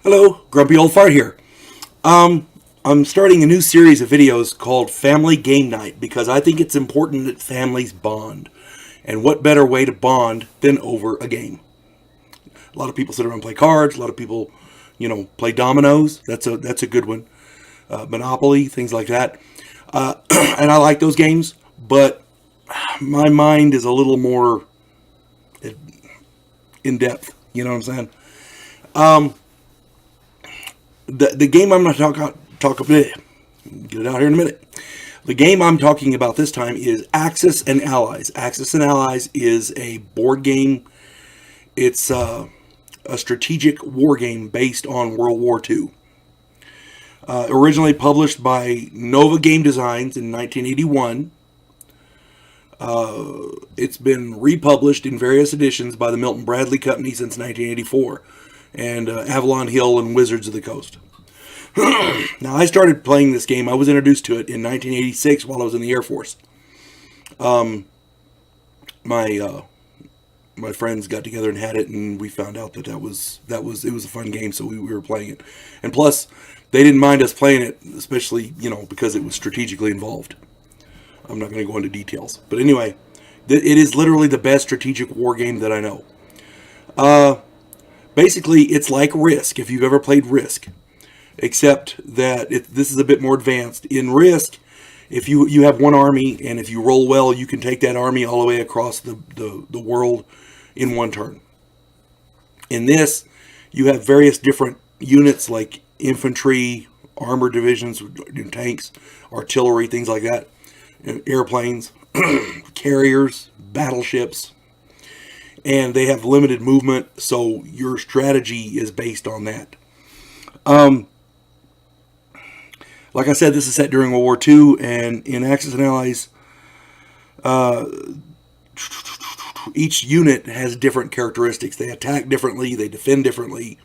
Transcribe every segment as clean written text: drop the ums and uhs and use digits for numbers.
Hello, Grumpy Old Fart here. I'm starting a new series of videos called Family Game Night because I think it's important that families bond. And what better way to bond than over a game? A lot of people sit around and play cards. A lot of people, play dominoes. That's a good one. Monopoly, things like that. And I like those games, but my mind is a little more in depth. You know what I'm saying? The game I'm going to talk a bit, get it out here in a minute. The game I'm talking about this time is Axis and Allies. Axis and Allies is a board game. It's a strategic war game based on World War II. Originally published by Nova Game Designs in 1981. It's been republished in various editions by the Milton Bradley Company since 1984. And Avalon Hill and Wizards of the Coast. Now, I started playing this game. I was introduced to it in 1986 while I was in the Air Force. My friends got together and had it, and we found out that it was a fun game, so we were playing it. And plus, they didn't mind us playing it, especially because it was strategically involved. I'm not going to go into details, but anyway, it is literally the best strategic war game that I know. Basically, it's like Risk, if you've ever played Risk. Except that this is a bit more advanced. In Risk, if you have one army, and if you roll well, you can take that army all the way across the world in one turn. In this, you have various different units like infantry, armored divisions, tanks, artillery, things like that, airplanes, carriers, battleships. And they have limited movement, so your strategy is based on that. Like I said, this is set during World War II, and in Axis and Allies, each unit has different characteristics. They attack differently, they defend differently,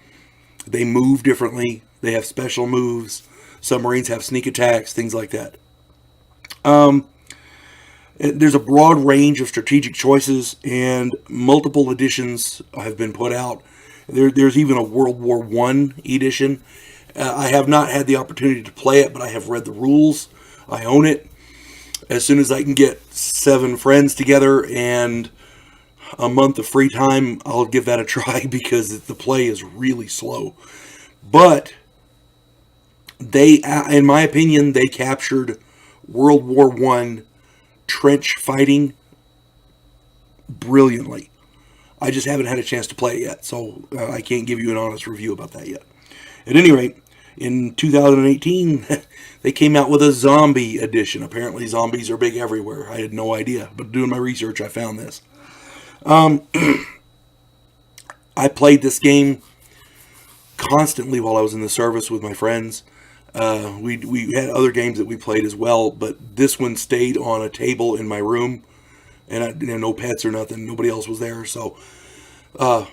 they move differently, they have special moves. Submarines have sneak attacks, things like that. There's a broad range of strategic choices, and multiple editions have been put out. There's even a World War I edition. I have not had the opportunity to play it, but I have read the rules. I own it. As soon as I can get 7 friends together and a month of free time, I'll give that a try because the play is really slow. But they, in my opinion, they captured World War I trench fighting brilliantly. I just haven't had a chance to play it yet, so I can't give you an honest review about that yet. At any rate, in 2018, they came out with a zombie edition. Apparently zombies are big everywhere. I had no idea, but doing my research, I found this. I played this game constantly while I was in the service with my friends. We had other games that we played as well, but this one stayed on a table in my room, and I didn't have no pets or nothing. Nobody else was there, so I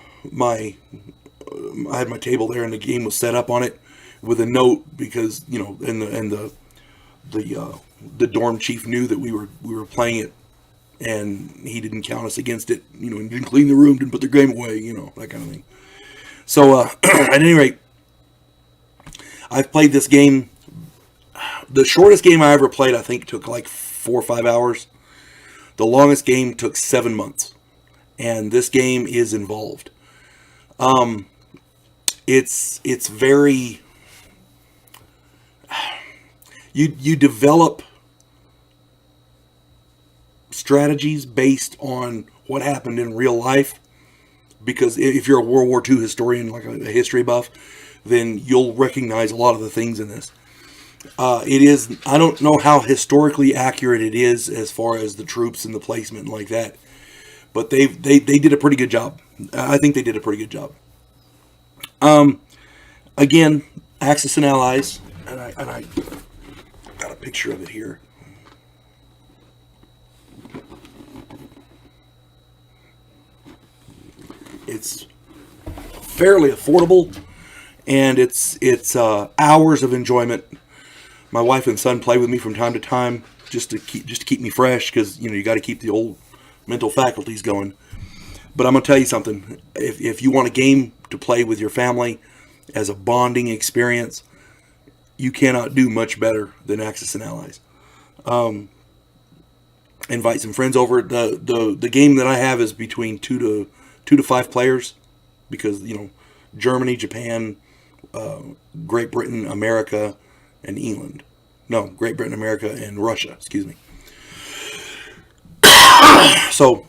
had my table there, and the game was set up on it with a note because the dorm chief knew that we were playing it, and he didn't count us against it. He didn't clean the room, didn't put the game away, that kind of thing. So at any rate, I've played this game. The shortest game I ever played, I think, took like 4 or 5 hours. The longest game took 7 months. And this game is involved. It's very... You develop strategies based on what happened in real life. Because if you're a World War II historian, like a history buff, then you'll recognize a lot of the things in this. It is, I don't know how historically accurate it is as far as the troops and the placement like that, but they did a pretty good job. I think they did a pretty good job. Again, Axis and Allies, and I got a picture of it here. It's fairly affordable. And it's hours of enjoyment. My wife and son play with me from time to time just to keep me fresh because you got to keep the old mental faculties going. But I'm gonna tell you something. If you want a game to play with your family, as a bonding experience, you cannot do much better than Axis and Allies. Invite some friends over. The game that I have is between 2 to 5 players, because Germany, Japan, Great Britain, America, and England. No, Great Britain, America, and Russia. Excuse me. So,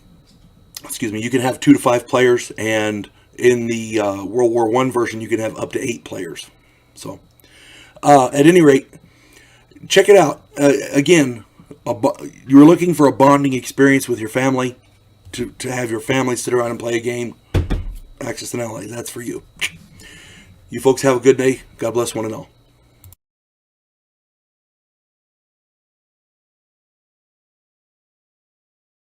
you can have 2 to 5 players, and in the World War I version, you can have up to 8 players. So, at any rate, check it out. Again, you're looking for a bonding experience with your family, to have your family sit around and play a game. Axis and Allies, that's for you. You folks have a good day. God bless one and all.